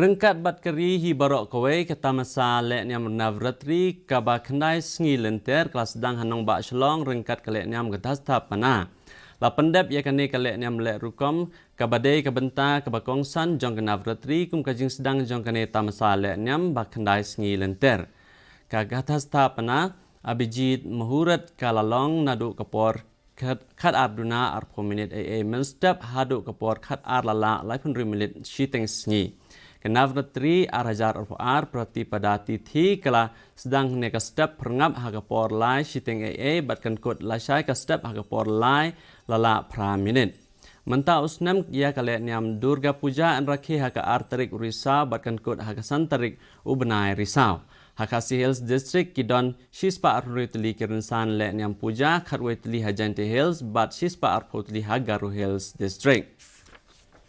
Rengkat bat keri hi barok kawai kata masa lek niam navratri kaba kendai sengi lenter kelas sedang hanong bak shlong rengkat kelek niam getas tapana. La pendep ya kane kelek niam lek rukom kabadai kabenta kabakongsan jong navratri kum kajing sedang jong kane tamasa lek niam bak kendai sengi lenter. Kagatas tapana abijit muhurat kalalong nadu kapor kat arduna arpo minit menstep hadu kapor kat arlala laipun minit shiteng sengi. Kenavratri arajar ar prati pada tithi kala sedang neka step perngap hagapor lai shiteng batkan kod lasai ka step hagapor lai lala pra minit. Menta usnam ia kale niam Durga Puja an rakhi haka artarik risau batkan kod hagasan tarik ubenai risau. Hakasi Hills District kidon shispa arruitli kirinsan le niam puja khatwetli Hajante Hills bat shispa arpotli Hagaru Hills District.